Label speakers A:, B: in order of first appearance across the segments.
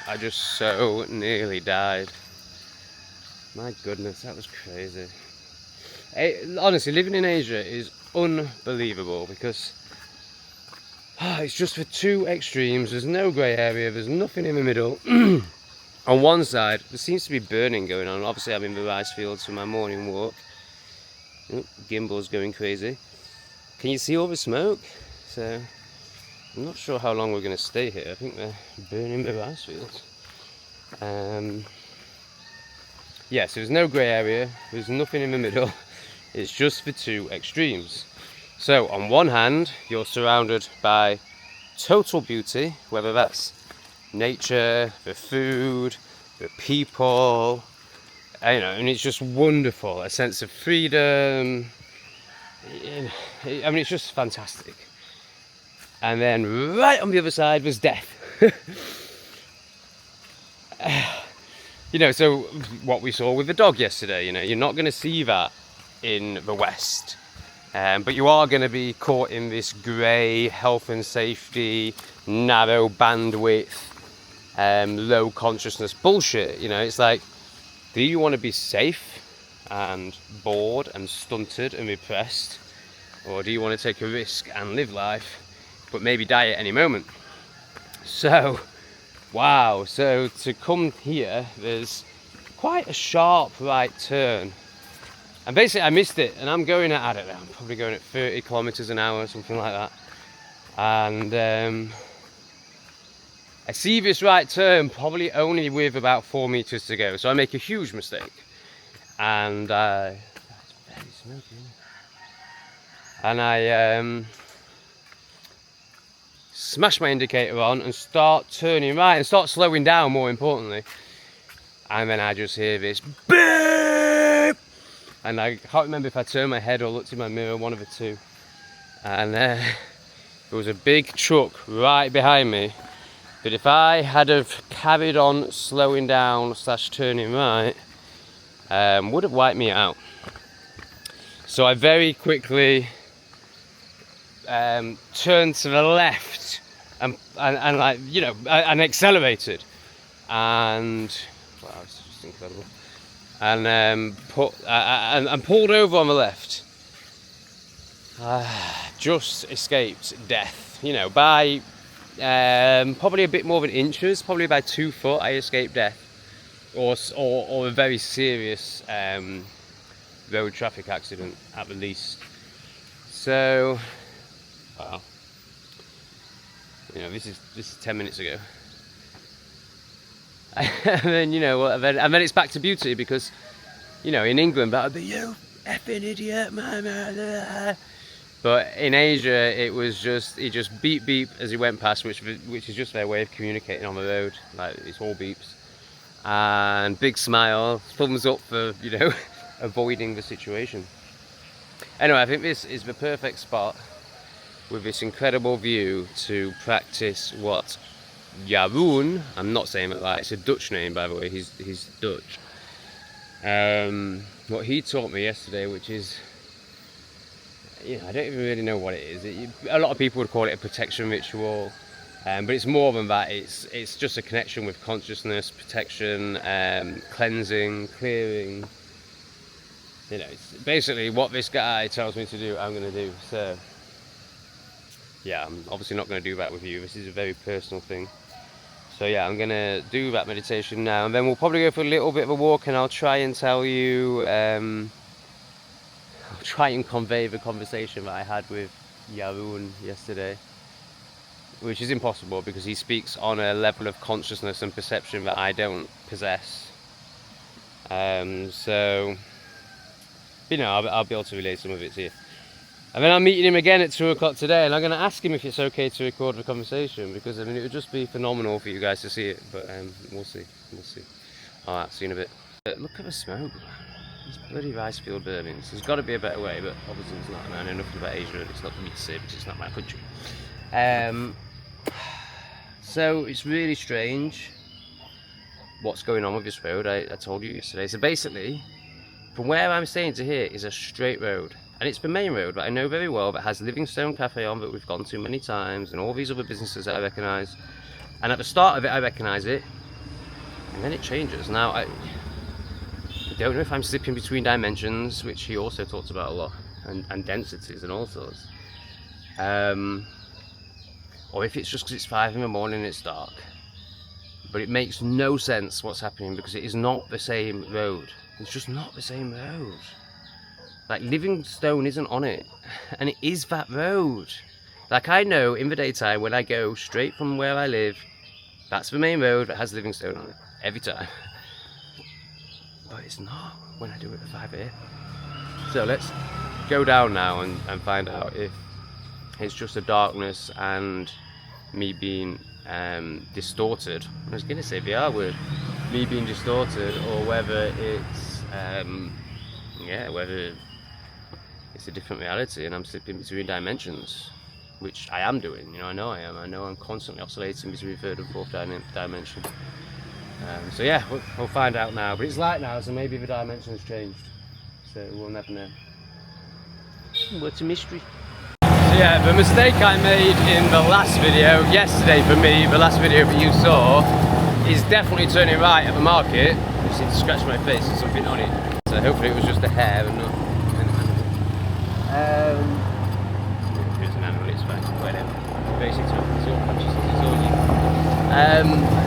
A: I just so nearly died. My goodness, that was crazy. Honestly, living in Asia is unbelievable because it's just for two extremes. There's no grey area, there's nothing in the middle. On one side, there seems to be burning going on. Obviously, I'm in the rice fields for my morning walk. Oh, gimbal's going crazy. Can you see all the smoke? So, I'm not sure how long we're going to stay here. I think they're burning the rice fields. Yeah, so there's no grey area, there's nothing in the middle. It's just the two extremes. So, on one hand, you're surrounded by total beauty, whether that's nature, the food, the people, and it's just wonderful. A sense of freedom. I mean, it's just fantastic. And then right on the other side was death. So what we saw with the dog yesterday, you're not going to see that in the West. But you are going to be caught in this grey health and safety, narrow bandwidth, low consciousness bullshit. It's like, do you want to be safe and bored and stunted and repressed, or do you want to take a risk and live life but maybe die at any moment? So wow, so to come here, there's quite a sharp right turn, and basically I missed it, and I'm going at, I don't know, I'm probably going at 30 kilometers an hour or something like that, and I see this right turn probably only with about 4 meters to go, so I make a huge mistake, and it's very smoky, and I smash my indicator on and start turning right and start slowing down, more importantly, and then I just hear this beep, and I can't remember if I turned my head or looked in my mirror, one of the two, and there was a big truck right behind me that if I had have carried on slowing down / turning right, would have wiped me out. So I very quickly turned to the left and accelerated, and wow, it's just incredible. And pulled over on the left. Just escaped death. By probably a bit more than inches, probably by 2 foot. I escaped death, or a very serious road traffic accident at the least. So, wow. This is 10 minutes ago. And then and then it's back to beauty, because in England that would be, you effing idiot, man. But in Asia it just beep beep as he went past, which is just their way of communicating on the road. Like, it's all beeps, and big smile, thumbs up for avoiding the situation. Anyway, I think this is the perfect spot with this incredible view to practice what Jeroen, I'm not saying it right, it's a Dutch name, by the way, he's Dutch. What he taught me yesterday, which is, I don't even really know what it is. A lot of people would call it a protection ritual, but it's more than that. It's just a connection with consciousness, protection, cleansing, clearing. It's basically what this guy tells me to do, I'm going to do. So yeah, I'm obviously not going to do that with you. This is a very personal thing. So yeah, I'm going to do that meditation now, and then we'll probably go for a little bit of a walk, and I'll try and tell you, I'll try and convey the conversation that I had with Jeroen yesterday, which is impossible because he speaks on a level of consciousness and perception that I don't possess. So, I'll be able to relay some of it to you. And then I'm meeting him again at 2 o'clock today, and I'm going to ask him if it's okay to record the conversation, because it would just be phenomenal for you guys to see it, but we'll see. Alright, see you in a bit. Look at the smoke. It's bloody rice field burning. So there's got to be a better way, but obviously it's not, and I know nothing about Asia, and it's not for me to say because it's not my country. So it's really strange what's going on with this road. I told you yesterday. So basically, from where I'm staying to here is a straight road. And it's the main road that I know very well, that has Livingstone Cafe on, that we've gone to many times, and all these other businesses that I recognise. And at the start of it, I recognise it, and then it changes. Now, I don't know if I'm slipping between dimensions, which he also talks about a lot, and densities and all sorts. Or if it's just because it's 5 in the morning and it's dark. But it makes no sense what's happening, because it is not the same road. It's just not the same road. Like, Livingstone isn't on it, and it is that road. Like, I know in the daytime when I go straight from where I live, that's the main road that has Livingstone on it, every time. But it's not when I do it at 5 AM. So let's go down now and find out if it's just the darkness and me being distorted. I was going to say the R word, me being distorted, or whether it's whether it's a different reality and I'm slipping between dimensions, which I am doing. You know, I know I am. I know I'm constantly oscillating between third and fourth dimension. So yeah, we'll find out now. But it's light now, so maybe the dimension has changed. So we'll never know. What's a mystery? So yeah, the mistake I made in the last video, yesterday for me, the last video that you saw, is definitely turning right at the market. I just need to scratch my face with something on it. So hopefully it was just a hair and not an animal. If it's an animal, it's fine, whatever. Basically, it's all consciousness, it's all you.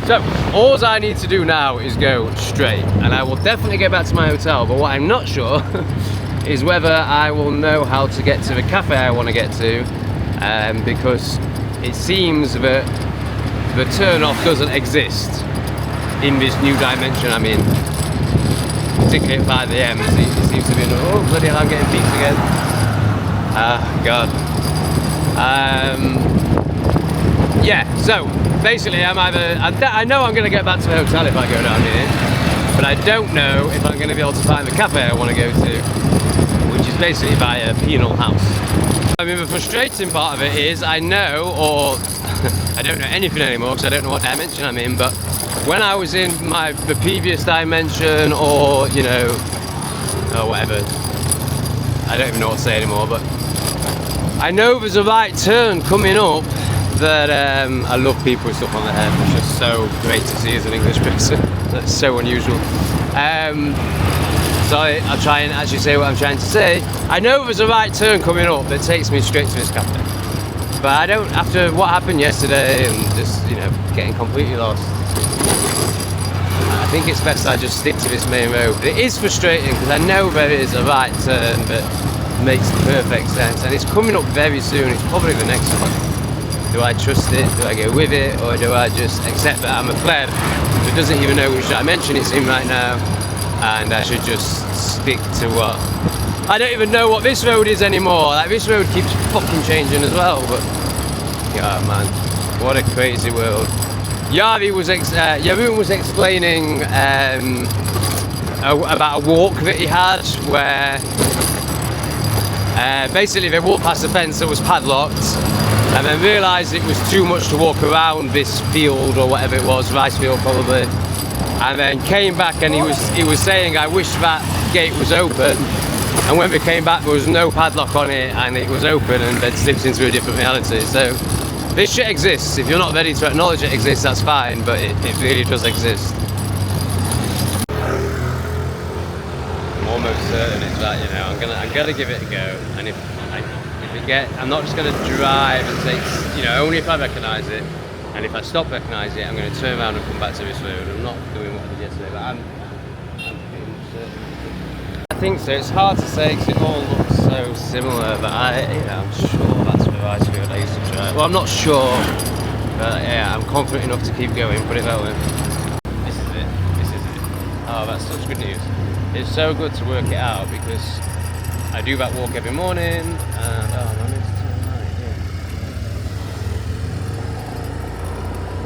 A: So, all I need to do now is go straight, and I will definitely get back to my hotel, but what I'm not sure is whether I will know how to get to the cafe I want to get to, because it seems that the turn-off doesn't exist in this new dimension I'm in, particularly at 5 AM. It seems to be, oh bloody hell, I'm getting peaked again. God. Yeah, so basically I know I'm going to get back to the hotel if I go down here, but I don't know if I'm going to be able to find the cafe I want to go to, which is basically by a penal house. I mean, the frustrating part of it is I know, or I don't know anything anymore because I don't know what dimension I'm in, but when I was in the previous dimension, or, you know, or whatever, I don't even know what to say anymore, but I know there's a right turn coming up that I love people with stuff on their head, which is so great to see as an English person. That's so unusual. So I'll try and actually say what I'm trying to say. I know there's a right turn coming up that takes me straight to this cafe, but I don't, after what happened yesterday and just, you know, getting completely lost, I think it's best I just stick to this main road. But it is frustrating because I know there is a right turn that makes perfect sense, and it's coming up very soon. It's probably the next one. Do I trust it? Do I go with it? Or do I just accept that I'm a pleb who doesn't even know which dimension it's in right now, and I should just stick to what? I don't even know what this road is anymore. Like, this road keeps fucking changing as well, but yeah, man, what a crazy world. Yaroon was explaining about a walk that he had where basically they walked past a fence that was padlocked, and then realised it was too much to walk around this field or whatever it was, rice field probably, and then came back and he was saying, I wish that gate was open, and when we came back there was no padlock on it and it was open and they'd slipped into a different reality. So this shit exists. If you're not ready to acknowledge it exists, that's fine, but it really does exist. I'm almost certain it's that, you know, I'm gonna give it a go, and I'm not just going to drive and take, you know, only if I recognise it, and if I stop recognising it, I'm going to turn around and come back to this road. I'm not doing what I did yesterday, but I'm pretty certain. I think so. It's hard to say because it all looks so similar, but I'm sure that's the rice field I used to try. Well, I'm not sure, but yeah, I'm confident enough to keep going, put it that way. This is it. Oh, that's such good news. It's so good to work it out because I do that walk every morning, and I need to turn right here.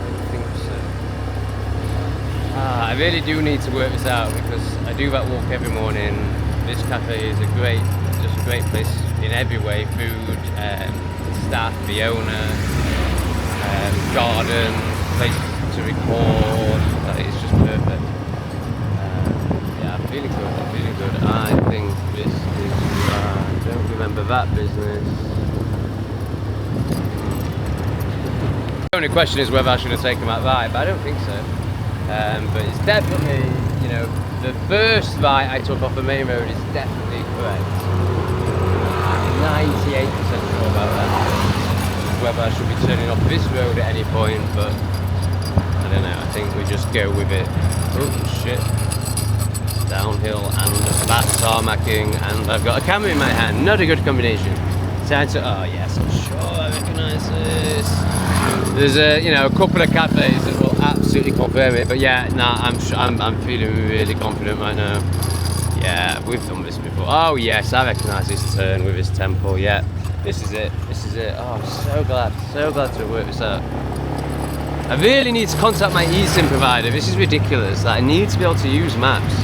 A: I think so. I really do need to work this out because I do that walk every morning. This cafe is just a great place in every way: food, staff, the owner, garden, place to record. It's just perfect. Yeah, I'm feeling good. I think this is. I don't remember that business. only question is whether I should have taken that right, but I don't think so. But it's definitely, you know, the first right I took off the main road is definitely correct. I'm 98% sure about that. Whether I should be turning off this road at any point, but I don't know, I think we just go with it. Oh shit. It's downhill and that's tarmacking, and I've got a camera in my hand. Not a good combination. Time to, oh yes, I'm sure I recognise this. There's a couple of cafes that will absolutely confirm it, but yeah, nah, I'm feeling really confident right now. Yeah, we've done this before. Oh yes, I recognise this turn with this temple. Yeah, this is it. Oh, I'm so glad to have worked this out. I really need to contact my eSIM provider. This is ridiculous. That I need to be able to use maps,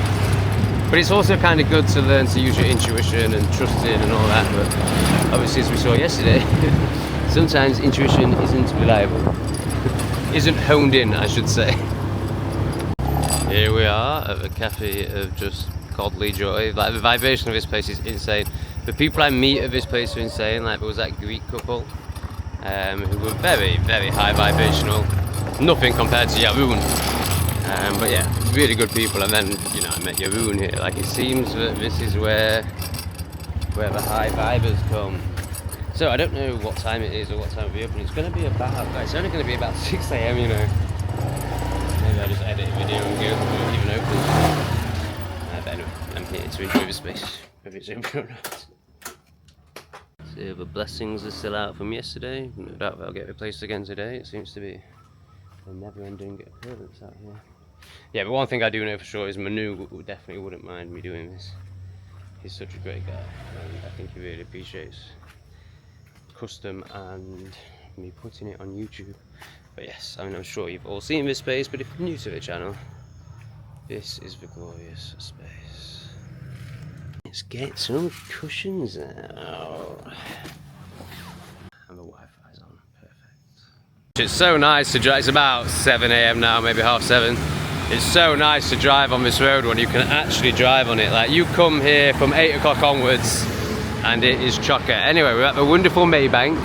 A: but it's also kind of good to learn to use your intuition and trust in and all that. But obviously, as we saw yesterday, sometimes intuition isn't reliable, isn't honed in, I should say. Here we are at the cafe of just godly joy. Like, the vibration of this place is insane. The people I meet at this place are insane. Like, there was that Greek couple who were very, very high vibrational. Nothing compared to Yaroun. But yeah, really good people. And then, you know, I met Yaroun here. Like, it seems that this is where the high vibers come. So I don't know what time it is or what time it'll be open. It's going to be it's only going to be about 6 AM, you know. Maybe I'll just edit a video and go before it even opens. But anyway, I'm here to enjoy the space, whether it's open or not. So the blessings are still out from yesterday. No doubt they'll get replaced again today. It seems to be a never-ending occurrence out here. Yeah, but one thing I do know for sure is Manu definitely wouldn't mind me doing this. He's such a great guy, and I think he really appreciates custom and me putting it on YouTube. But yes, I mean, I'm sure you've all seen this space, but if you're new to the channel, this is the glorious space. Let's get some cushions out. And the Wi-Fi's on, perfect. It's so nice to drive. It's about 7 AM now, maybe half 7. It's so nice to drive on this road when you can actually drive on it. Like, you come here from 8 o'clock onwards and it is chocker. Anyway, we're at the wonderful Maybank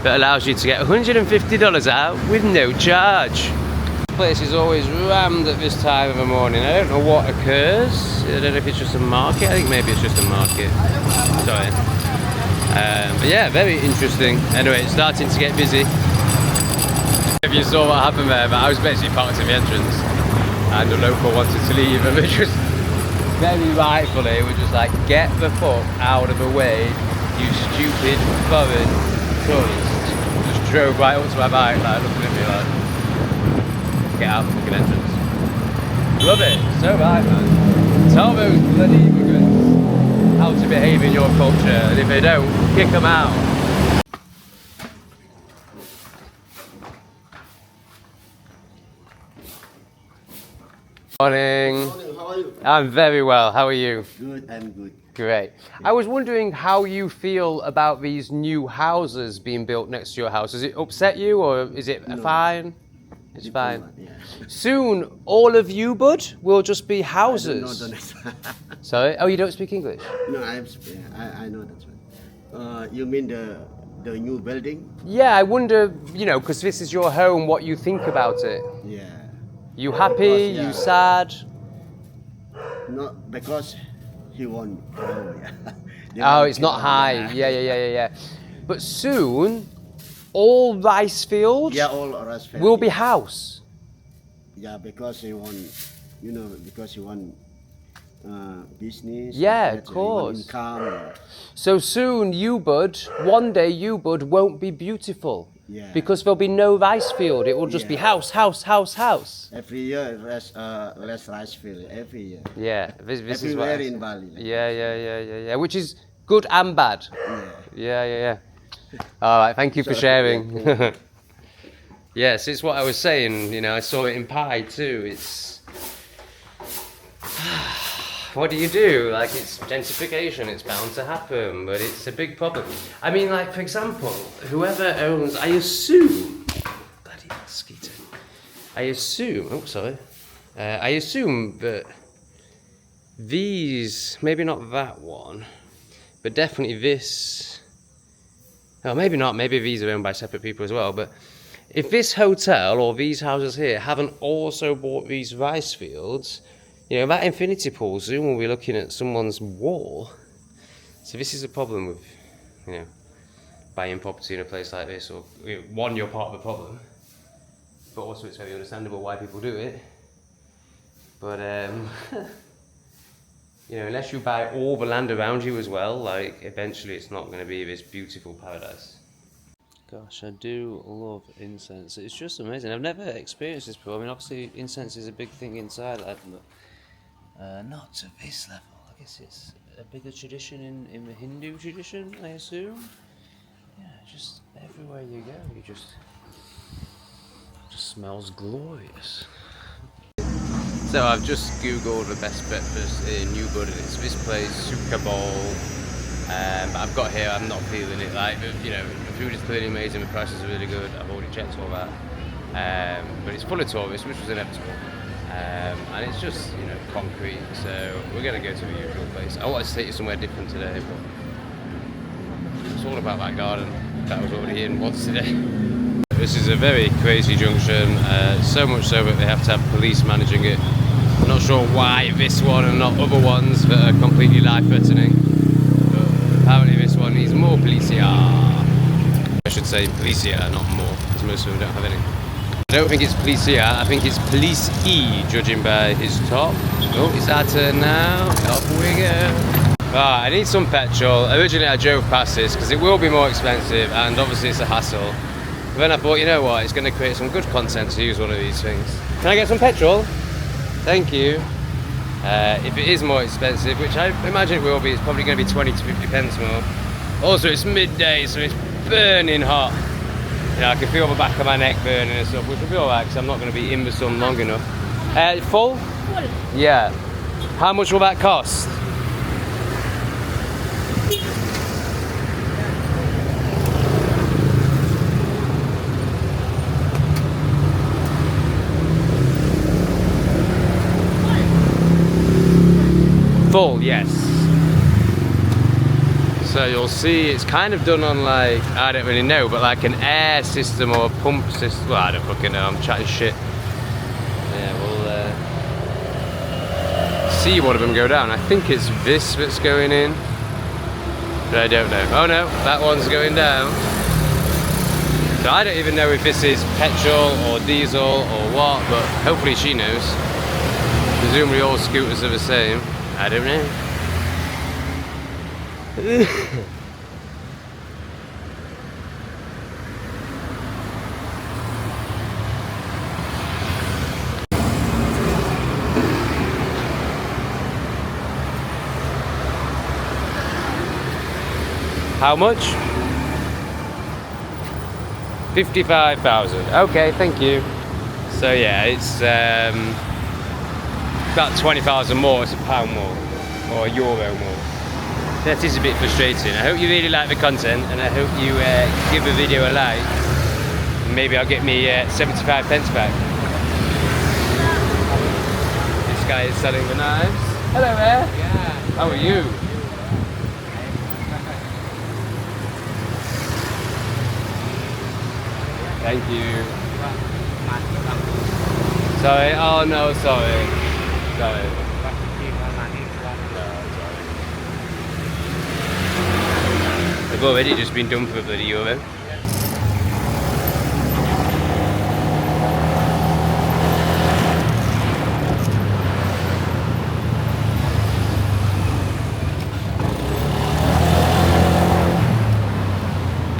A: that allows you to get $150 out with no charge. This place is always rammed at this time of the morning. I don't know what occurs. I don't know if it's just a market. I think maybe it's just a market. Sorry. But yeah, very interesting. Anyway, it's starting to get busy. If you saw what happened there, but I was basically parked at the entrance and the local wanted to leave, and we just very rightfully we're just like, get the fuck out of the way, you stupid foreign tourist. Just drove right up to my bike, like looking at me like, get out the fucking entrance. Love it, so right man. Tell those bloody immigrants how to behave in your culture, and if they don't, kick them out. Morning.
B: How are you?
A: I'm very well. How are you?
B: Good, I'm good.
A: Great. I was wondering how you feel about these new houses being built next to your house. Does it upset you, or is it fine? It's fine.
B: Yeah.
A: Soon, all of you, bud, will just be houses.
B: No,
A: Sorry? Oh, you don't speak English?
B: no, I know that one. You mean the new building?
A: Yeah, I wonder, you know, because this is your home, what you think about it.
B: Yeah.
A: You happy?
B: Because, yeah.
A: You sad?
B: Not because he won. Oh,
A: Oh, it's not high. Yeah. But soon, all rice fields
B: all rice fields
A: will be house.
B: Yeah, because he won, because he won business.
A: Yeah,
B: that
A: of
B: he won
A: course.
B: income.
A: So soon, one day you-bud won't be beautiful.
B: Yeah.
A: Because there'll be no rice field. It will just be house.
B: Every year, less rice field. Every year.
A: Yeah, this is what.
B: Everywhere in Bali. Like
A: Yeah. Which is good and bad.
B: Yeah.
A: Yeah. All right, thank you for sharing. Yes, it's what I was saying. You know, I saw it in Pi too. It's what do you do? Like, it's gentrification. It's bound to happen, but it's a big problem. I mean, like, for example, whoever owns, I assume, bloody mosquito. I assume that these, maybe not that one, but definitely this. Oh, maybe not. Maybe these are owned by separate people as well. But if this hotel or these houses here haven't also bought these rice fields, you know, that infinity pool soon will be looking at someone's wall. So this is a problem with, you know, buying property in a place like this. Or, you know, one, you're part of the problem, but also it's very understandable why people do it. But you know, unless you buy all the land around you as well, like, eventually it's not going to be this beautiful paradise. Gosh, I do love incense. It's just amazing. I've never experienced this before. I mean, obviously incense is a big thing inside, but not to this level. I guess it's a bigger tradition in the Hindu tradition, I assume. Yeah, just everywhere you go, it just smells glorious. So I've just googled the best breakfast in Newbury. It's this place, Super Bowl. But I've got here, I'm not feeling it. Like, you know, the food is clearly amazing, the prices are really good. I've already checked all that. But it's full of tourists, which was inevitable. And it's just, you know, concrete. So we're gonna go to the usual place. I wanted to take you somewhere different today, but it's all about that garden that was already in once today. This is a very crazy junction, so much so that they have to have police managing it. I'm not sure why this one and not other ones that are completely life-threatening. Apparently this one needs more policia. I should say policia, not more, because most of them don't have any. I don't think it's policia, I think it's police-y, judging by his top. Oh, it's our turn now. Off we go. Right, I need some petrol. Originally I drove past this because it will be more expensive and obviously it's a hassle. But then I thought, you know what, it's going to create some good content to use one of these things. Can I get some petrol? Thank you. If it is more expensive, which I imagine it will be, it's probably going to be 20 to 50 pence more. Also, it's midday, so it's burning hot. You know, I can feel the back of my neck burning and stuff, which will be alright because I'm not going to be in the sun long enough. Full? Full. Yeah. How much will that cost? Full, yes. So you'll see it's kind of done on, like, I don't really know, but like an air system or a pump system. Well, I don't fucking know, I'm chatting shit. Yeah, we'll see one of them go down. I think it's this that's going in, but I don't know. Oh no, that one's going down. So I don't even know if this is petrol or diesel or what, but hopefully she knows. Presumably all scooters are the same. I don't know. How much? 55,000. Okay, thank you. So yeah, it's about 20,000 more, it's £1 more, or €1 more. That is a bit frustrating. I hope you really like the content, and I hope you give the video a like. And maybe I'll get me 75 pence back. This guy is selling the knives. Hello there. Yeah. How are you? Thank you. Sorry, oh no, sorry. Sorry. I've already just been done for a bloody euro.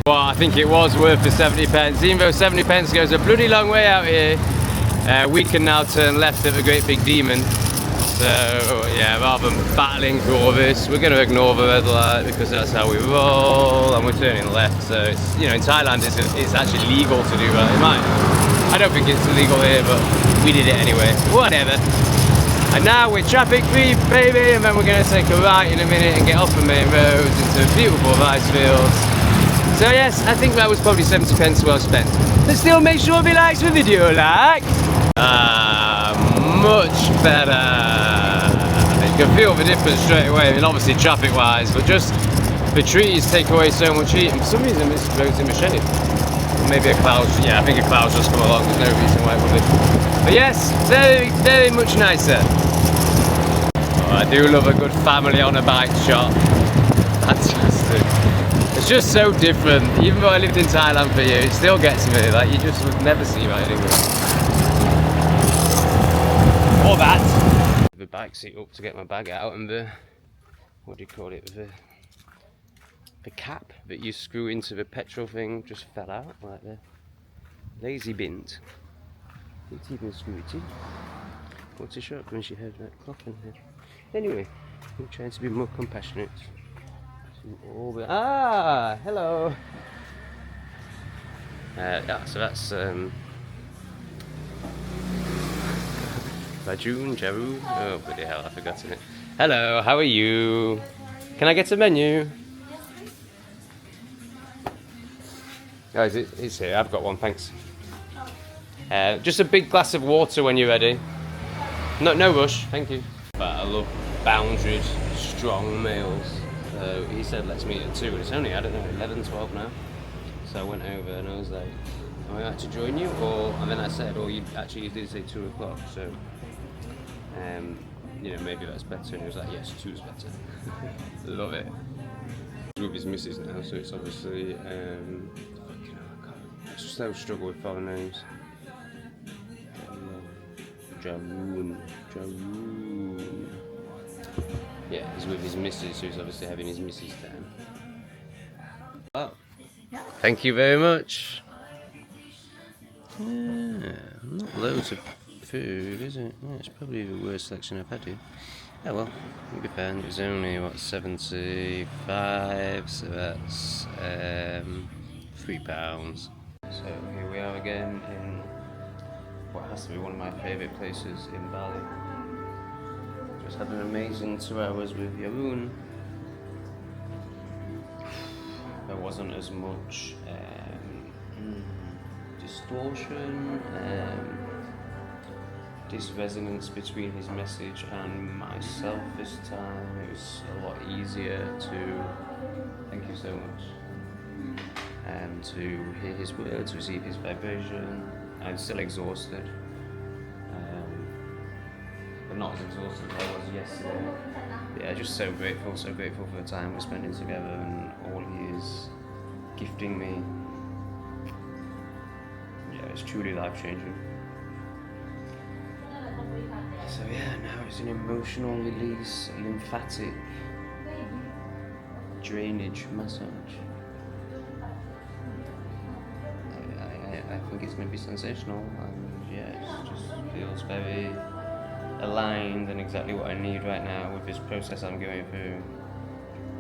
A: Well, I think it was worth the 70 pence. Even though 70 pence goes a bloody long way out here, we can now turn left at the Great Big Demon. So yeah, rather than battling through all this, we're going to ignore the red light because that's how we roll, and we're turning left. So it's, you know, in Thailand it's actually legal to do that. It might. I don't think it's illegal here, but we did it anyway. Whatever. And now we're traffic free, baby, and then we're going to take a right in a minute and get off the main roads into beautiful rice fields. So yes, I think that was probably 70 pence well spent. But still, make sure you like the video, like. Much better. You can feel the difference straight away. I mean, obviously traffic wise, but just the trees take away so much heat, and for some reason this road's in the shade. maybe a cloud's, yeah, I think a cloud's just come along, there's no reason why it would be. But yes, very, very much nicer. Oh, I do love a good family on a bike shot. Fantastic. It's just so different. Even though I lived in Thailand for years, it still gets me, like you just would never see that anywhere. Or that. The bike seat up to get my bag out and the, what do you call it, the cap that you screw into the petrol thing just fell out like the lazy bint. It's even screw it in. What's a shock when she heard that clock in here. Anyway, I'm trying to be more compassionate. Hello. Yeah, so that's Bajun, Jaru. Oh bloody hell, I've forgotten it. Hello, how are you? Can I get a menu? Oh, it's here. I've got one, thanks. Just a big glass of water when you're ready. No rush, thank you. But I love boundaried, strong males. He said let's meet at 2, and it's only, I don't know, 11, 12 now. So I went over and I was like, am I like to join you? And then I said, you did say 2 o'clock, so you know, maybe that's better. And he was like, yes, 2 is better. Love it. He's with his missus now, so it's obviously, I still struggle with foreign names. Jaroon. Yeah, he's with his missus, so he's obviously having his missus down. Oh, thank you very much. Yeah, not loads of food, is it? Yeah, it's probably the worst selection I've had here. Oh well, it'll be fine. It was only, what, 75, so that's £3. So here we are again in what has to be one of my favourite places in Bali. Just had an amazing 2 hours with Yaroon. There wasn't as much distortion, disresonance between his message and myself this time. It was a lot easier to, thank you so much, to hear his words, receive his vibration. I'm still exhausted, but not as exhausted as I was yesterday. Yeah, just so grateful for the time we're spending together and all he is gifting me. Yeah, it's truly life-changing. So yeah, now it's an emotional release, lymphatic drainage massage. I think it's going to be sensational, and yeah, it just feels very aligned and exactly what I need right now with this process I'm going through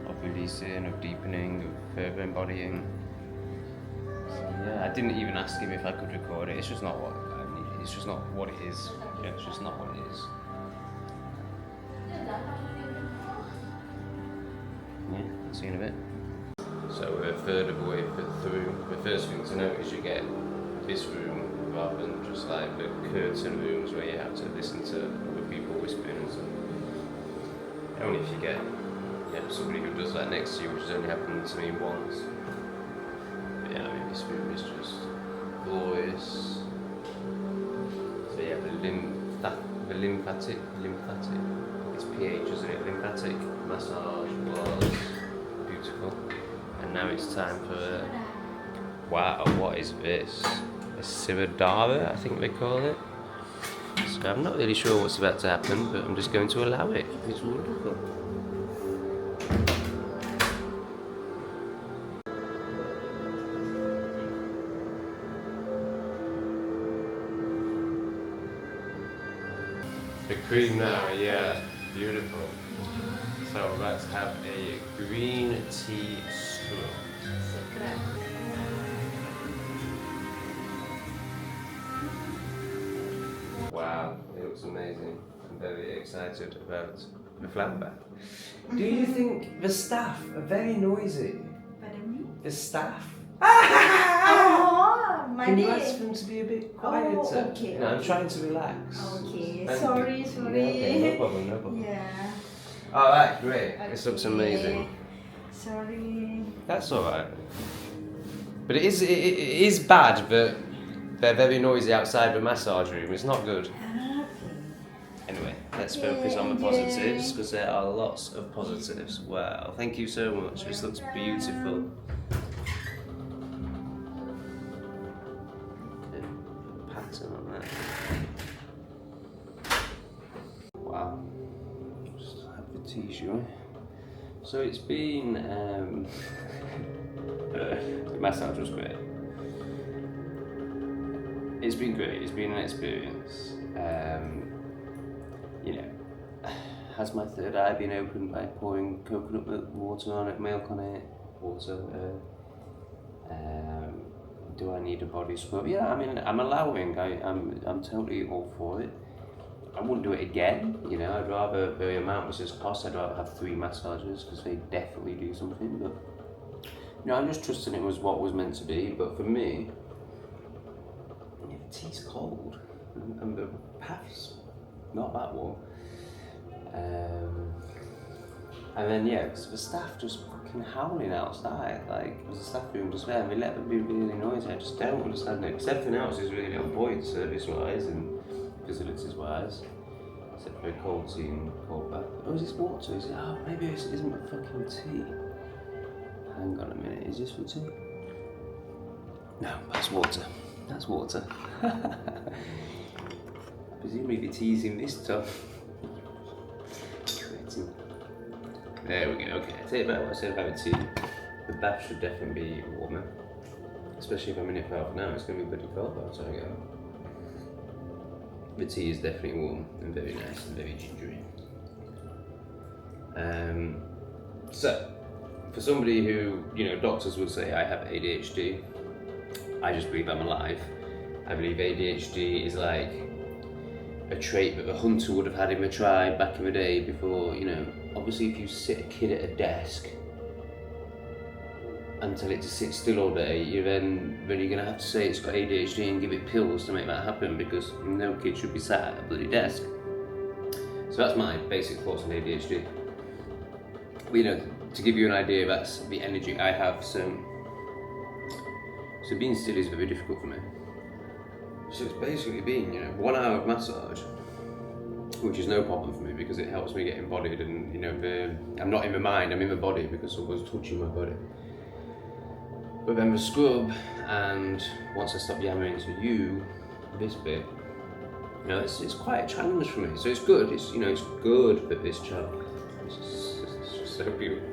A: of releasing, of deepening, of further embodying. So yeah, I didn't even ask him if I could record it. It's just not what I need. It's just not what it is. Yeah, it's just not what it is. Yeah, I'll see you in a bit. So we're a third of the way through. The first thing to note is you get this room rather than just like the curtain rooms where you have to listen to other people whispering and stuff. Only if you get somebody who does that next to you, which has only happened to me once. But yeah, I mean, this room is just glorious. So yeah, the lymphatic, it's pH, isn't it? Lymphatic massage was beautiful. And now it's time for, wow, what is this? A Siradara, I think they call it. So I'm not really sure what's about to happen, but I'm just going to allow it. It's wonderful. The cream now, yeah, beautiful. So let's have a green tea straw. Wow, it looks amazing. I'm very excited about the flower bath. Do you think the staff are very noisy?
C: Pardon me?
A: The staff?
C: Oh, my
A: Can you
C: dear.
A: ask them to be a bit quieter?
C: Oh, okay.
A: You know, I'm trying to relax.
C: Okay,
A: Thank
C: sorry.
A: you. Yeah, okay, no problem.
C: Yeah.
A: Alright, great.
C: Okay.
A: This looks amazing.
C: Sorry.
A: That's alright. But it is bad, but they're very noisy outside the massage room. It's not good. Anyway, let's focus on the positives, because there are lots of positives. Wow, thank you so much. This looks beautiful. Okay, pattern on that. Wow. Just have the tissue. So it's been the massage was great. It's been great. It's been an experience. You know, has my third eye been opened by pouring coconut water on it, milk on it, water? Do I need a body scrub? Yeah, I mean, I'm allowing. I'm totally all for it. I wouldn't do it again. You know, I'd rather the amount was just cost. I'd rather have 3 massages because they definitely do something. But you know, I'm just trusting it was what was meant to be. But for me, the tea's cold and the path's not that warm. And then yeah, because the staff just fucking howling outside, like there's a staff room just there and they let them be really noisy. I just don't understand it, because everything else is really on point service wise and facilities wise, except for a cold tea and cold bath. Oh, is this water? Is it? Oh, maybe this isn't a fucking tea. Hang on a minute, is this for tea? No, that's water. That's water. Presumably the tea's in this tub. There we go, okay. I take back what I said about the tea. The bath should definitely be warmer. Especially if I'm in it for half an hour, it's going to be bloody cold by the time I get home. The tea is definitely warm and very nice and very gingery. So, for somebody who, you know, doctors would say I have ADHD, I just believe I'm alive. I believe ADHD is like a trait that the hunter would have had in the tribe back in the day before, you know, obviously if you sit a kid at a desk and tell it to sit still all day, you're going to have to say it's got ADHD and give it pills to make that happen, because no kid should be sat at a bloody desk. So that's my basic thoughts on ADHD. But, you know, to give you an idea, that's the energy I have, so being still is very difficult for me. So it's basically been, you know, 1 hour of massage, which is no problem for me because it helps me get embodied, and you know, I'm not in my mind, I'm in my body because someone's touching my body. But then the scrub, and once I stop yammering to you, this bit, you know, it's quite a challenge for me. So it's good. It's, you know, it's good for this channel. It's just so beautiful.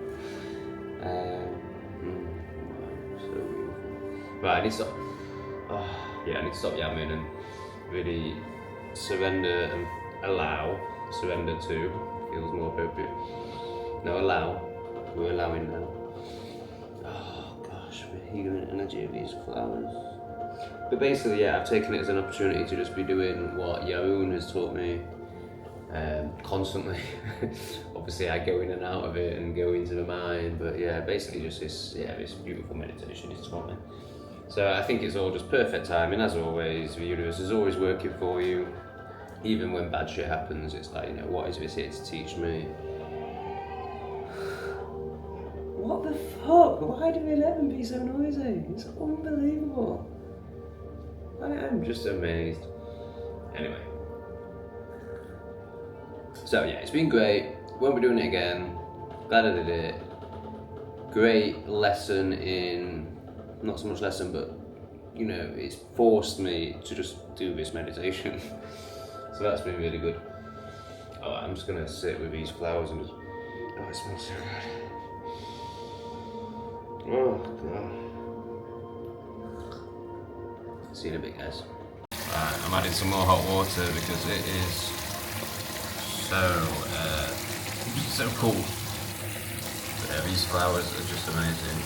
A: So beautiful. Right, I need to stop. Yeah, I need to stop yammering and really surrender and allow. Surrender to feels more appropriate. No, allow. We're allowing now. Oh gosh, the healing energy of these flowers. But basically, yeah, I've taken it as an opportunity to just be doing what Yaun has taught me constantly. Obviously, I go in and out of it and go into the mind, but yeah, basically just this beautiful meditation he's taught me. So I think it's all just perfect timing, as always. The universe is always working for you. Even when bad shit happens, it's like, you know, what is this here to teach me? What the fuck? Why do we let them be so noisy? It's unbelievable. I'm just amazed. Anyway. So yeah, it's been great. Won't be doing it again. Glad I did it. Great lesson in... not so much lesson, but you know, it's forced me to just do this meditation. So that's been really good. Oh, I'm just gonna sit with these flowers and just, oh, it smells so good. Oh god. See you in a bit, guys. Right, I'm adding some more hot water because it is so cool. But yeah, these flowers are just amazing.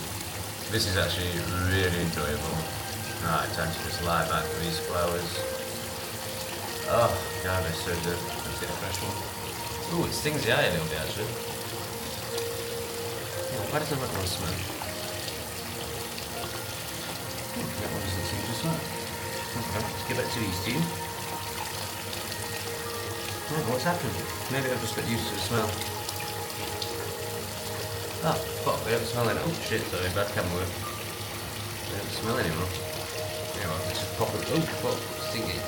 A: This is actually really enjoyable. Right, time to just lie back for these flowers. Oh god, they're so good. Let's get a fresh one. Ooh, it stings the eye a little bit actually. Oh, why does that not smell? That one doesn't seem to smell. Okay, let's give it to these two. Oh, what's happened? Maybe I've just got used to the smell. Oh, fuck, they don't smell like, oh shit, sorry, bad camera work. I don't smell anymore. Yeah, well, let's just pop it. Oh, fuck, stinky.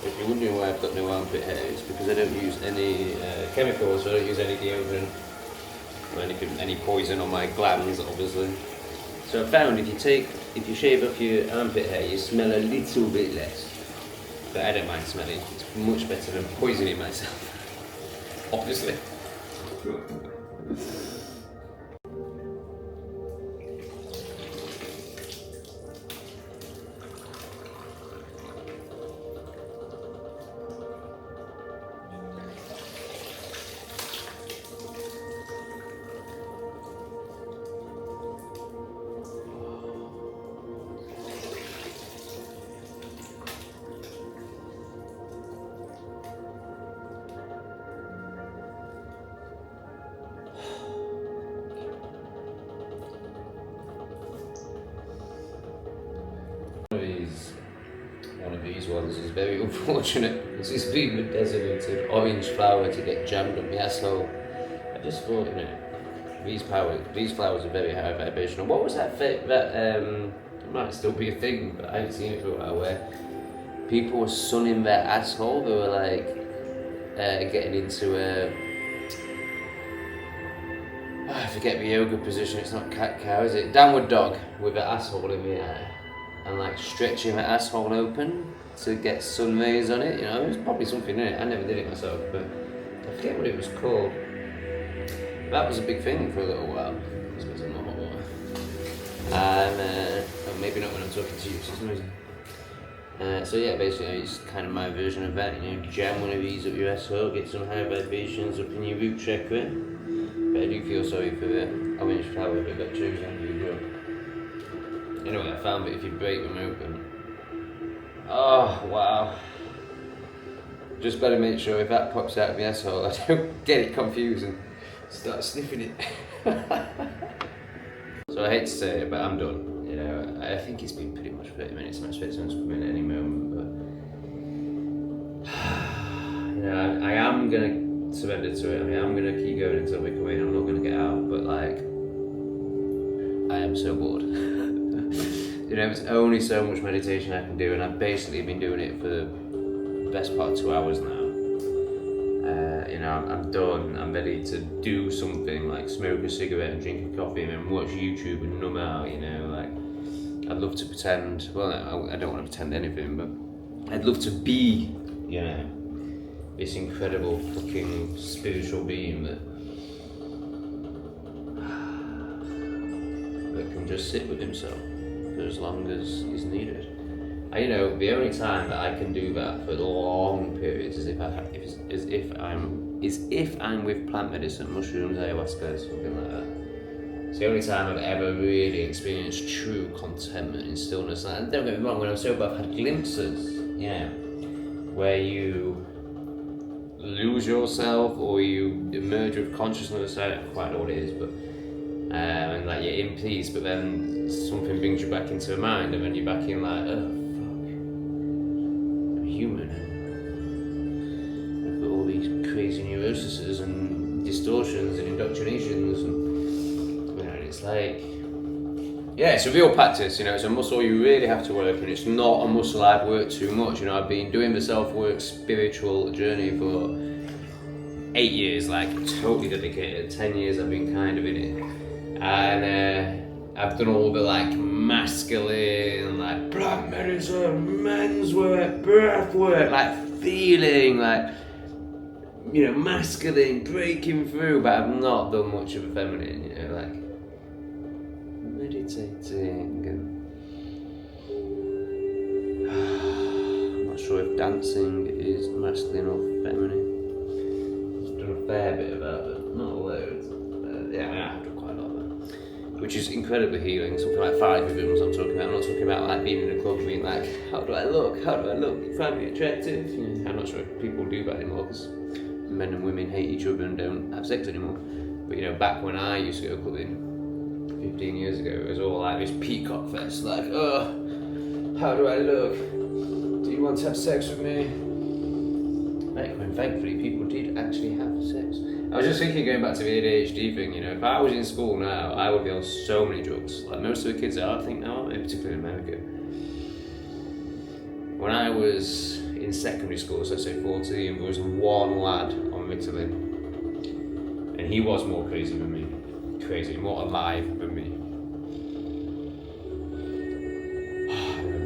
A: If you're wondering why I've got no armpit hair, it's because I don't use any chemicals, so I don't use any deodorant or any poison on my glands, obviously. So I found if you shave off your armpit hair, you smell a little bit less. But I don't mind smelling. It's much better than poisoning myself, obviously. One of these ones is very unfortunate. This has been a designated orange flower to get jammed up my asshole. I just thought, these flowers are very high vibrational. What was that it might still be a thing, but I haven't seen it for a while, where people were sunning their asshole. They were like getting into I forget the yoga position. It's not cat cow, is it? Downward dog with the asshole in the air. And like stretching my asshole open to get sun rays on it, it's probably something in it. I never did it myself, but I forget what it was called. That was a big thing for a little while. This was in the hot water. And maybe not when I'm talking to you, so it's noisy. So yeah, basically it's kind of my version of that. Jam one of these up your asshole, get some high vibrations up in your root chakra. But I do feel sorry for the orange flower that got chosen under your drug. You know what I found, but if you break them open, oh wow! Just better make sure if that pops out of my asshole, I don't get it confused and start sniffing it. So I hate to say it, but I'm done. I think it's been pretty much 30 minutes. I expect someone's to come in at any moment, but I am gonna surrender to it. I'm gonna keep going until we come in. I'm not gonna get out, but like, I am so bored. There's only so much meditation I can do, and I've basically been doing it for the best part of 2 hours now. I'm done. I'm ready to do something like smoke a cigarette and drink a coffee and then watch YouTube and numb out. I'd love to pretend. Well, I don't want to pretend anything, but I'd love to be, this incredible fucking spiritual being that can just sit with himself for as long as is needed. The only time that I can do that for long periods is if I'm with plant medicine, mushrooms, ayahuasca, something like that. It's the only time I've ever really experienced true contentment and stillness. And don't get me wrong, when I'm sober, I've had glimpses, where you lose yourself or you emerge with consciousness. I don't quite know what it is, but and like you're in peace, but then something brings you back into the mind, and then you're back in like, oh fuck, I'm human, and I've got all these crazy neuroses and distortions and indoctrinations, and it's like, it's a real practice. It's a muscle you really have to work, and it's not a muscle I've worked too much. I've been doing the self-work spiritual journey for 8 years, like totally dedicated. 10 years I've been kind of in it. And I've done all the like masculine, like plant medicine, men's work, breath work, like feeling, like masculine, breaking through. But I've not done much of a feminine, like meditating, and I'm not sure if dancing is masculine or feminine. I've done a fair bit of that, but not loads. I have done quite a lot of that, which is incredibly healing. Something like 5 rhythms I'm talking about. I'm not talking about like being in a club being like, how do I look? You find me attractive? I'm not sure if people do that anymore, because men and women hate each other and don't have sex anymore. But you know, back when I used to go clubbing 15 years ago, it was all like this peacock fest, like, oh, how do I look? Do you want to have sex with me? Like, when thankfully people did actually have sex. I was just thinking, going back to the ADHD thing, you know, if I was in school now, I would be on so many drugs. Like most of the kids are, I think now, particularly in America. When I was in secondary school, so let's say 14, there was one lad on Ritalin, and he was more crazy than me. Crazy, more alive than me.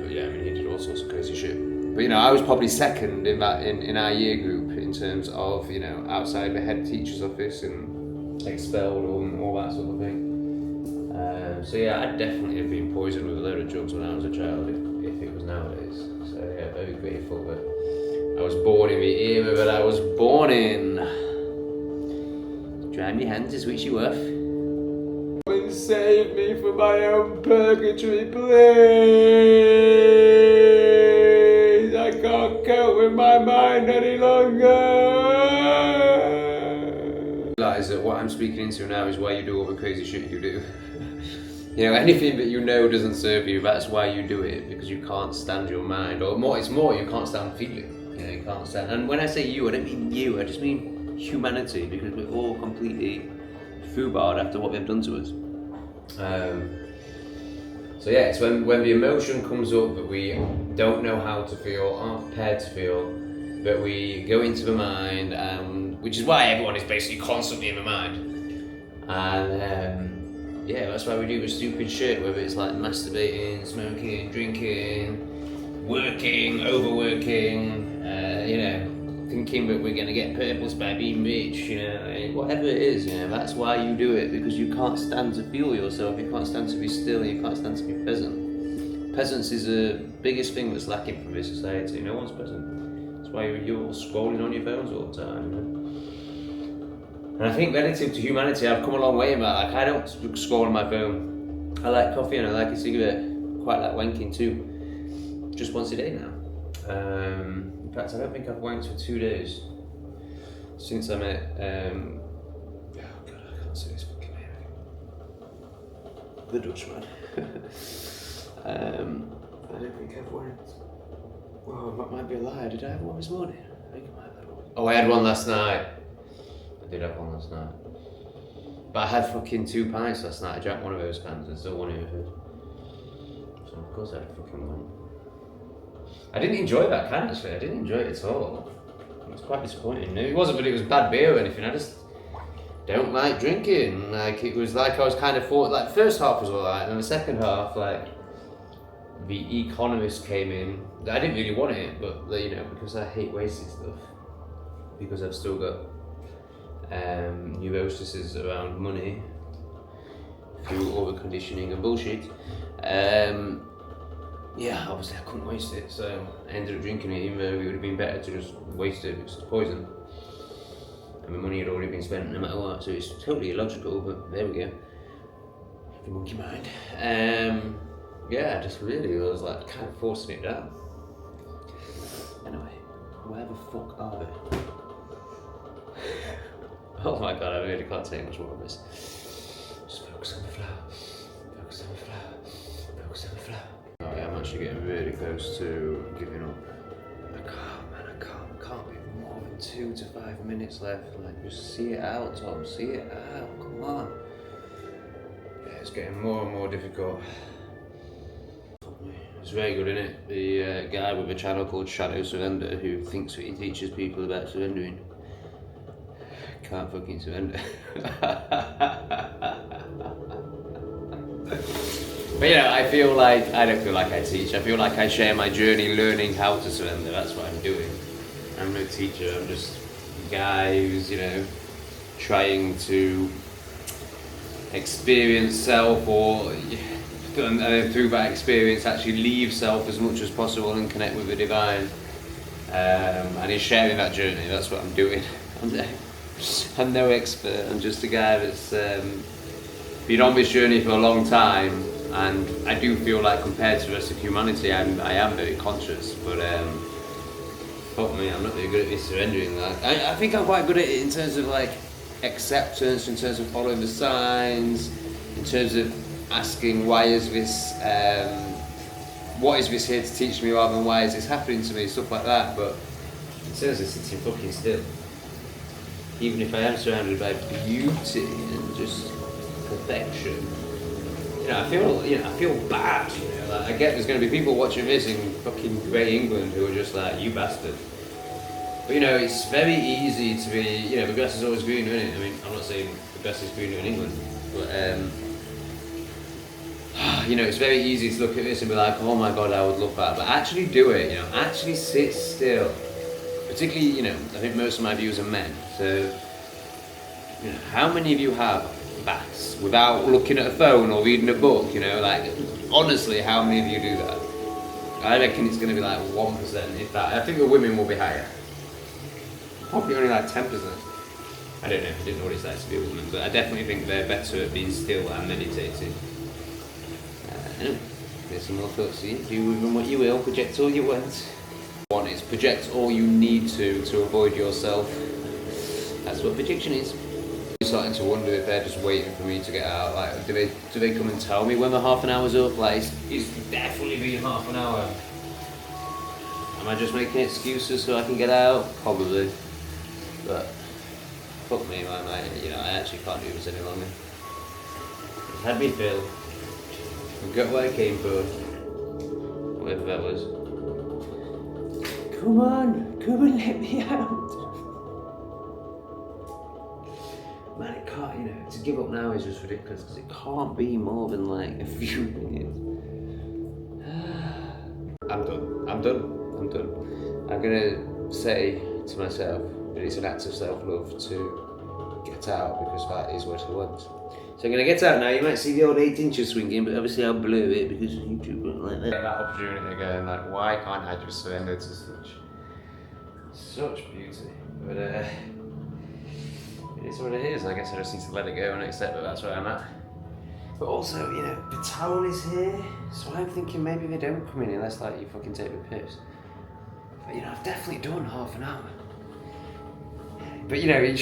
A: But yeah, I mean, he did all sorts of crazy shit. But you know, I was probably second in that in our year group in terms of, you know, outside the head teacher's office and expelled and all that sort of thing. So yeah, I'd definitely have been poisoned with a load of drugs when I was a child if it was nowadays. So yeah, very grateful that I was born in the era that I was born in. Dry me hands to switch you off. Save me from my own purgatory, please. I can't cope with my mind any longer. Realize that what I'm speaking into now is why you do all the crazy shit you do. You know, anything that you know doesn't serve you, that's why you do it, because you can't stand your mind, or more, it's more, you can't stand feeling. You know, you can't stand. And when I say you, I don't mean you. I just mean humanity, because we're all completely foobarred after what they've done to us. So yeah, it's when the emotion comes up that we don't know how to feel, aren't prepared to feel, that we go into the mind, which is why everyone is basically constantly in the mind. And yeah, that's why we do the stupid shit, whether it's like masturbating, smoking, drinking, working, overworking, you know, thinking that we're going to get purpose by being rich, you know, whatever it is, you know, that's why you do it, because you can't stand to feel yourself, you can't stand to be still, you can't stand to be present. Presence is the biggest thing that's lacking from this society. No one's present. That's why you're scrolling on your phones all the time, you know? And I think relative to humanity, I've come a long way in that. Like, I don't scroll on my phone. I like coffee and I like a cigarette, quite like wanking too. Just once a day now. In fact, I don't think I've wanked for 2 days since I met, oh god, I can't say this fucking name. The Dutchman. I don't think I've wanked. Oh, that might be a lie. Did I have one this morning? I think I might have had one. Oh, I had one last night. I did have one last night. But I had fucking 2 pints last night. I drank one of those cans and still one in my food. So of course I had fucking one. I didn't enjoy that can actually. I didn't enjoy it at all. It was quite disappointing. It wasn't that it was bad beer or anything. I just don't like drinking. Like, it was like I was kind of thought, like, the first half was alright, and then the second half, like, the Economist came in. I didn't really want it, but you know, because I hate wasting stuff, because I've still got neuroses around money through over-conditioning and bullshit. Yeah, obviously I couldn't waste it, so I ended up drinking it, even though it would have been better to just waste it because it's poison. And the money had already been spent no matter what, so it's totally illogical, but there we go. The monkey mind. Yeah, I just really was like kind of forcing it down. Anyway, where the fuck are they? Oh my god, I really can't take much more of this. Just focus on the flower. Focus on the flower. Focus on the flower. Oh yeah, I'm actually getting really close to giving up. I can't, man, I can't be more than 2 to 5 minutes left. Like, just see it out, Tom, see it out, come on. Yeah, it's getting more and more difficult. It's very good, isn't it? The guy with a channel called Shadow Surrender, who thinks that he teaches people about surrendering. Can't fucking surrender. But you know, I don't feel like I teach. I feel like I share my journey learning how to surrender. That's what I'm doing. I'm no teacher. I'm just a guy who's, you know, trying to experience self, or through that experience actually leave self as much as possible and connect with the divine. And he's sharing that journey. That's what I'm doing. I'm no expert. I'm just a guy that's been on this journey for a long time, and I do feel like compared to the rest of humanity, I am very conscious. But Fuck me, I'm not very good at this surrendering. Like, I think I'm quite good at it in terms of like acceptance, in terms of following the signs, in terms of asking what is this here to teach me rather than why is this happening to me, stuff like that. But in terms of sitting fucking still, even if I am surrounded by beauty and just perfection, I feel bad. Like, I get there's going to be people watching this in fucking grey England who are just like, you bastard. But it's very easy to be, the grass is always greener, isn't it? I mean, I'm not saying the grass is greener in England, but it's very easy to look at this and be like, oh my god, I would love that. But actually do it, actually sit still. Particularly, I think most of my viewers are men, so, how many of you have baths without looking at a phone or reading a book, like, honestly, how many of you do that? I reckon it's going to be like 1%, if that. I think the women will be higher. Probably only like 10%. I don't know, I didn't know what it's like to be a woman, but I definitely think they're better at being still and meditating. Anyway, there's some more thoughts here. Do with them what you will, project all you want. One is project all you need to avoid yourself. That's what projection is. I'm starting to wonder if they're just waiting for me to get out. Like, do they come and tell me when the half an hour's up? Like, it's definitely been half an hour. Am I just making excuses so I can get out? Probably. But fuck me, man. I actually can't do this any longer. It's had me fill. I've got what I came for. Whatever that was. Come and let me out. Man, it can't, to give up now is just ridiculous because it can't be more than like a few minutes. I'm done. I'm gonna say to myself that it's an act of self-love to get out because that is what I want. So I'm gonna get out now. You might see the old 8 inches swinging, but obviously I'll blur it because YouTube won't like that. That opportunity again, like, why can't I just surrender to such beauty? But it is what it is. I guess I just need to let it go and accept that that's where I'm at. But also, the towel is here, so I'm thinking maybe they don't come in unless like you fucking take the piss. But I've definitely done half an hour. But that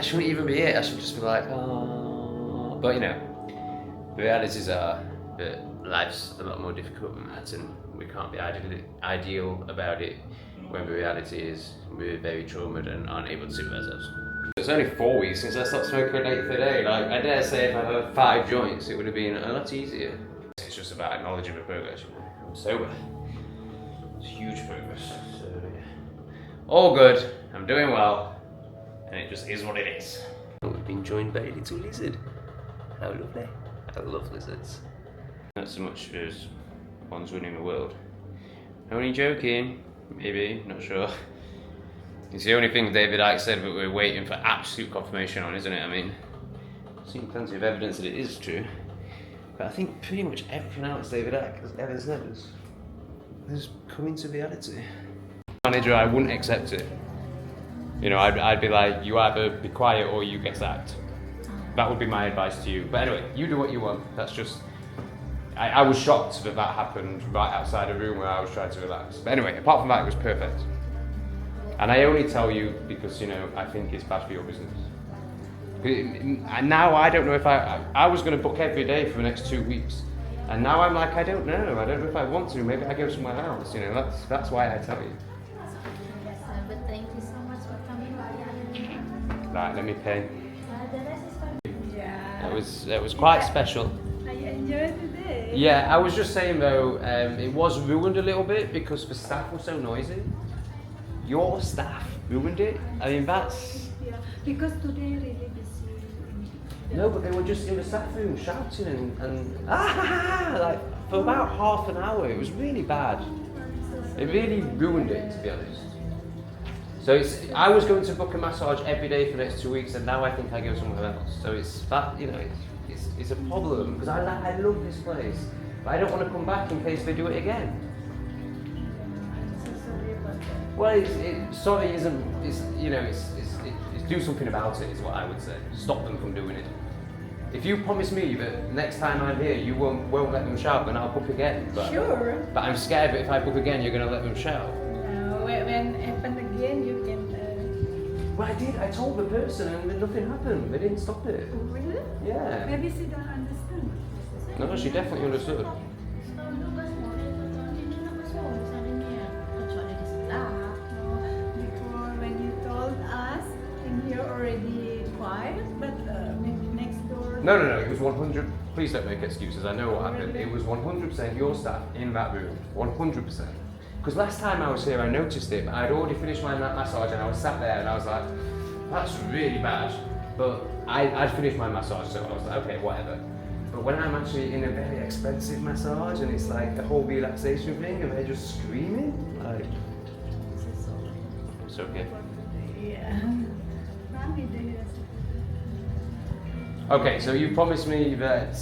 A: shouldn't even be it. I should just be like, oh. But the realities are that life's a lot more difficult than that, and we can't be ideal about it when the reality is we're very traumatized and aren't able to sit with ourselves. It's only 4 weeks since I stopped smoking an eighth a day. Like, I dare say if I had 5 joints, it would have been a lot easier. It's just about acknowledging the progress. I'm sober. It's huge progress. So, yeah. All good. I'm doing well. And it just is what it is. We've been joined by a little lizard. How lovely. I love lizards. Not so much as one's running the world. Only joking. Maybe. Not sure. It's the only thing David Icke said that we're waiting for absolute confirmation on, isn't it? I mean, I've seen plenty of evidence that it is true, but I think pretty much everything else David Icke has ever said has come into reality. Manager, I wouldn't accept it. I'd be like, you either be quiet or you get sacked. That would be my advice to you. But anyway, you do what you want. That's just, I was shocked that happened right outside a room where I was trying to relax. But anyway, apart from that, it was perfect. And I only tell you because, I think it's bad for your business. And now I don't know if I was going to book every day for the next 2 weeks. And now I'm like, I don't know if I want to. Maybe I go somewhere else, that's why I tell you.
C: Yes, but thank you so much for coming by.
A: Right, let me pay.
C: The rest is fine. Yeah.
A: It was quite special.
C: I enjoyed the day.
A: Yeah, I was just saying though, it was ruined a little bit because the staff were so noisy. Your staff ruined it. I mean, that's...
C: Yeah, because today really busy.
A: No, but they were just in the staff room shouting and like for about half an hour. It was really bad. It really ruined it, to be honest. So I was going to book a massage every day for the next 2 weeks, and now I think I go somewhere else. So it's that, it's a problem because I love this place, but I don't want to come back in case they do it again. Well, sorry isn't, it's do something about it is what I would say. Stop them from doing it. If you promise me that next time I'm here you won't let them shout, then I'll book again. But,
C: Sure.
A: But I'm scared that if I book again you're going to let them shout.
C: No, when
D: when happen again, you can.
A: Well, I did. I told the person and nothing happened. They didn't stop it.
D: Really?
A: Yeah.
D: Maybe she don't understand.
A: No, she definitely understood.
C: Setahun juga semua itu tahun ini nak masuk misalnya kecuali di sebelah.
D: No, before when you told us, and you're already quiet, but next door.
A: No. It was 100. Please don't make excuses. I know what happened. It was 100% your staff in that room. 100%. Because last time I was here, I noticed it. But I'd already finished my massage, and I was sat there, and I was like, "That's really bad." But I'd finished my massage, so I was like, "Okay, whatever." But when I'm actually in a very expensive massage, and it's like the whole relaxation thing, and they're just screaming, like, it's okay.
D: Yeah. Mommy, do you?
A: Okay, so you promised me that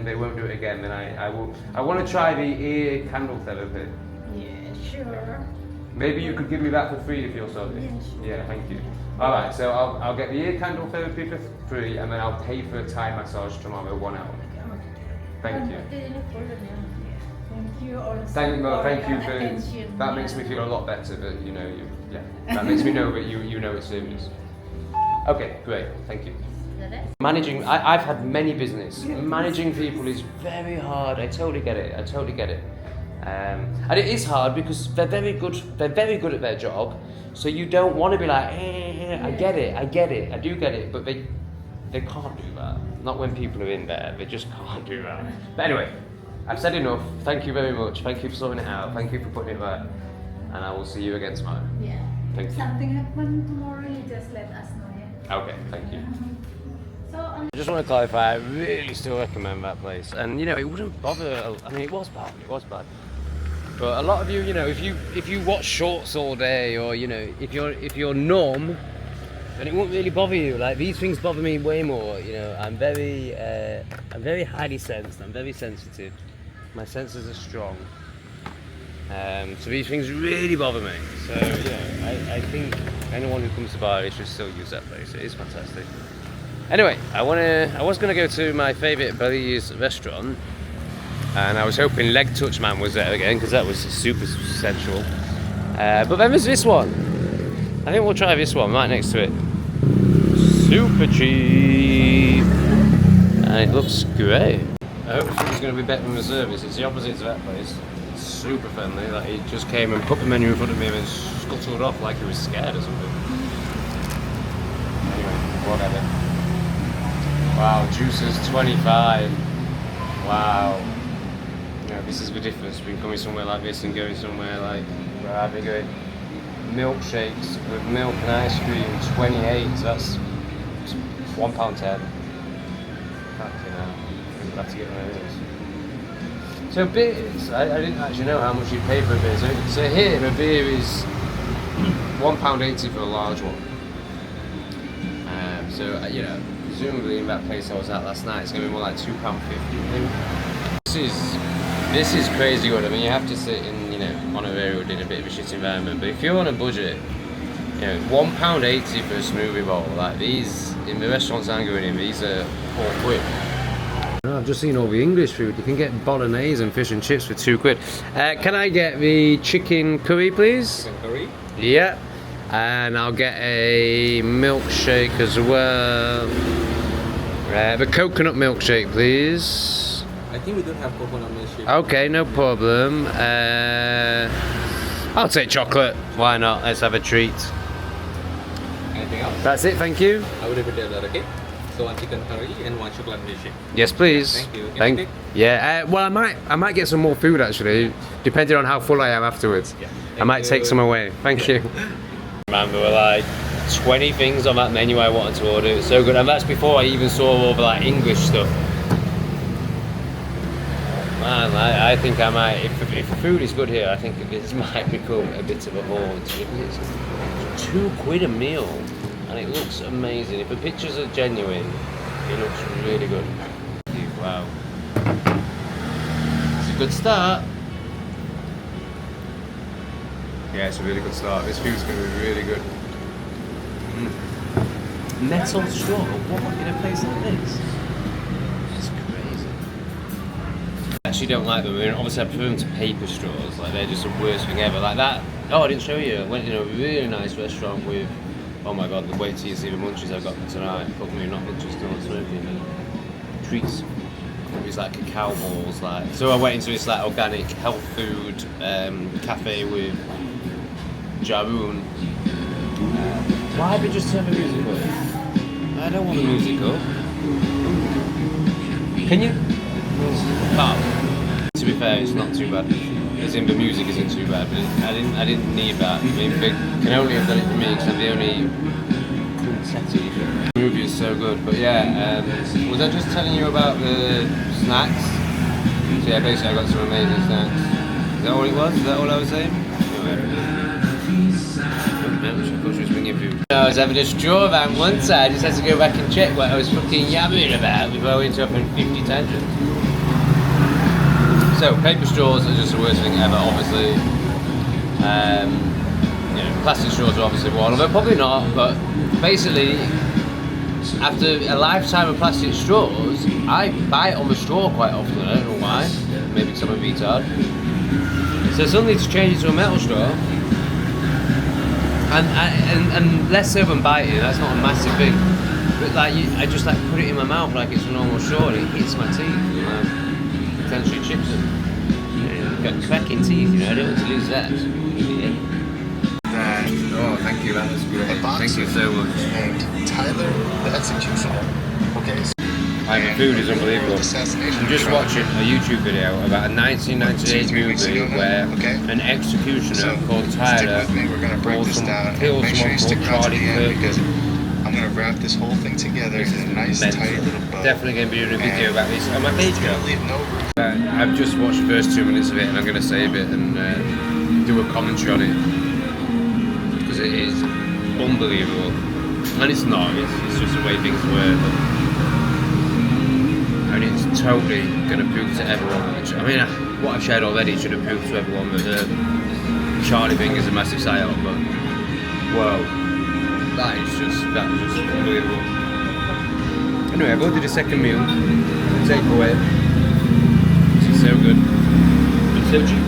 A: they won't do it again. Then I will. I want to try the ear candle therapy.
D: Yeah, sure.
A: Maybe you could give me that for free if you're sorry.
D: Yeah, sure.
A: Yeah, thank you. All right, so I'll get the ear candle therapy for free, and then I'll pay for a Thai massage tomorrow, 1 hour. Thank you.
D: Thank you also.
A: Thank you
D: your
A: for
D: attention.
A: that. Makes me feel a lot better. That that makes me know that you know it's serious. Okay, great. Thank you. Managing, I've had many business. Managing people is very hard. I totally get it. And it is hard because they're very good. They're very good at their job. So you don't want to be like, I get it. I do get it. But they can't do that. Not when people are in there. They just can't do that. But anyway, I've said enough. Thank you very much. Thank you for sorting it out. Thank you for putting it right. And I will see you again tomorrow.
D: Yeah.
A: Thank you.
D: Something happen tomorrow, you just let us know. Yeah.
A: Okay, thank you.
D: So
A: I just want to clarify, I really still recommend that place. And it wouldn't bother, I mean, it was bad. But a lot of you, if you watch shorts all day, or if you're numb, then it won't really bother you. Like, these things bother me way more. I'm very highly sensed. I'm very sensitive. My senses are strong. So these things really bother me. So I think anyone who comes to Bali should still use that place. It is fantastic. Anyway, I was gonna go to my favourite Balinese restaurant, and I was hoping Leg Touch Man was there again because that was super sensual. But then there's this one. I think we'll try this one right next to it. Super cheap, and it looks great. I hope it's going to be better than the service. It's the opposite to that place. It's super friendly. Like, he just came and put the menu in front of me and scuttled off like he was scared or something. Anyway, whatever. Wow, juices 25. Wow. This is the difference between coming somewhere like this and going somewhere like where I've been going. Milkshakes with milk and ice cream, 28. That's £1.10. Fucking hell. We'll have to get one of those. So beers, I didn't actually know how much you pay for a beer. So here, the beer is £1.80 for a large one. Presumably in that place I was at last night, it's going to be more like £2.50. This is crazy good. I mean, you have to sit in, on a road in a bit of a shit environment. But if you're on a budget, £1.80 for a smoothie bowl. Like these, in the restaurants I'm going in, these are £4. I've just seen all the English food. You can get bolognese and fish and chips for £2. Can I get the chicken curry, please?
E: Chicken curry?
A: Yeah. And I'll get a milkshake as well. The coconut milkshake, please.
E: I think we don't have coconut milkshake.
A: Okay, no problem. I'll take chocolate. Why not? Let's have a treat.
E: Anything else?
A: That's it, thank you.
E: I will repeat that, okay? So 1 chicken curry and 1 chocolate milkshake.
A: Yes, please.
E: Thank you. Can I take?
A: Yeah. Well, I might get some more food actually, depending on how full I am afterwards.
E: Yeah.
A: I might take some away. Thank you. Man, there were like 20 things on that menu I wanted to order. It's so good, and that's before I even saw all the like English stuff. Man, I think I might, if the food is good here, I think this might become a bit of a haunt. It's £2 a meal, and it looks amazing. If the pictures are genuine, it looks really good. Wow. It's a good start. Yeah, it's a really good start. This food's going to be really good. Metal straw? What in a place like this? It's crazy. Actually don't like them. I mean, obviously I prefer them to paper straws. Like they're just the worst thing ever. Like that. Oh, I didn't show you. I went in a really nice restaurant with. Oh my god, the wait till you see the munchies I've got for tonight. Fuck me, not munchies, still not smoking. Treats. It's like cacao balls. Like so, I went into this like organic health food cafe with Jaroon. Why did we just turn the music up? I don't want the music up. Can you? Oh, to be fair, it's not too bad. As in the music isn't too bad, but I didn't need that. I mean, they can only have done it for me because I'm the only quintetti. The movie is so good, but yeah. Was I just telling you about the snacks? So yeah, basically I got some amazing snacks. Is that all it was? Is that all I was saying? Anyway. I thought she was bringing food. I was having a straw van once. I just had to go back and check what I was fucking yammering about before I went off on 50 tangents. So, paper straws are just the worst thing ever, obviously. You know, plastic straws are obviously one of them, probably not, but basically, after a lifetime of plastic straws, I bite on the straw quite often. I don't know why. Maybe because I'm a retard. So suddenly to change it to a metal straw, and less so than biting, that's not a massive thing. But like, I just like put it in my mouth like it's a normal straw, and it hits my teeth. You know? Potentially chips them. You've got cracking teeth, you know, I don't want to lose that. Yeah. Oh, thank you, that was great. Thank you so much.
F: Named Tyler the Executioner. Okay.
A: The food is unbelievable. I'm just watching a YouTube video about a 1998 movie where an executioner called Tyler kills someone called Charlie Kirk.
F: I'm gonna wrap this whole thing together in a nice tight little bow.
A: Definitely going to be doing a video about this on my page now. I've just watched the first 2 minutes of it and I'm going to save it and do a commentary on it because it is unbelievable. And it's not, it's just the way things work. And it's totally going to prove to everyone, which, I mean, what I've shared already should have proved to everyone that the Charlie thing is a massive psyop, but whoa. That's just unbelievable. Anyway, I've ordered a second meal, take away. This is so good. It's so cheap.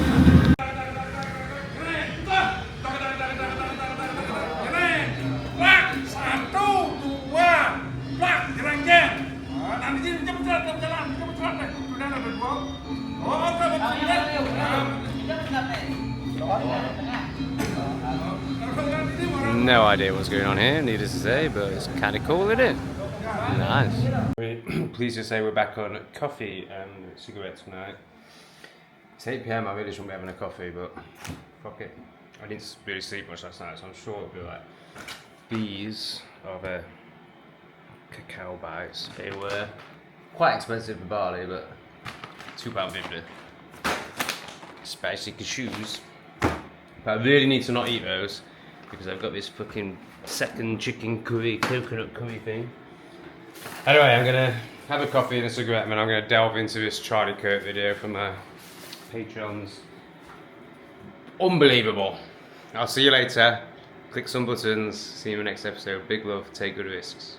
A: No idea what's going on here, needless to say, but it's kind of cool, isn't it? Nice. We're pleased to say we're back on coffee and cigarettes tonight. It's 8 PM, I really shouldn't be having a coffee, but fuck it. I didn't really sleep much last night, so I'm sure it'll be like these of cacao bites. They were quite expensive for barley, but £2.50. Spicy cashews. But I really need to not eat those because I've got this fucking second chicken curry, coconut curry thing. Anyway, I'm gonna have a coffee and a cigarette, and then I'm gonna delve into this Charlie Kirk video from my Patrons. Unbelievable. I'll see you later. Click some buttons. See you in the next episode. Big love. Take good risks.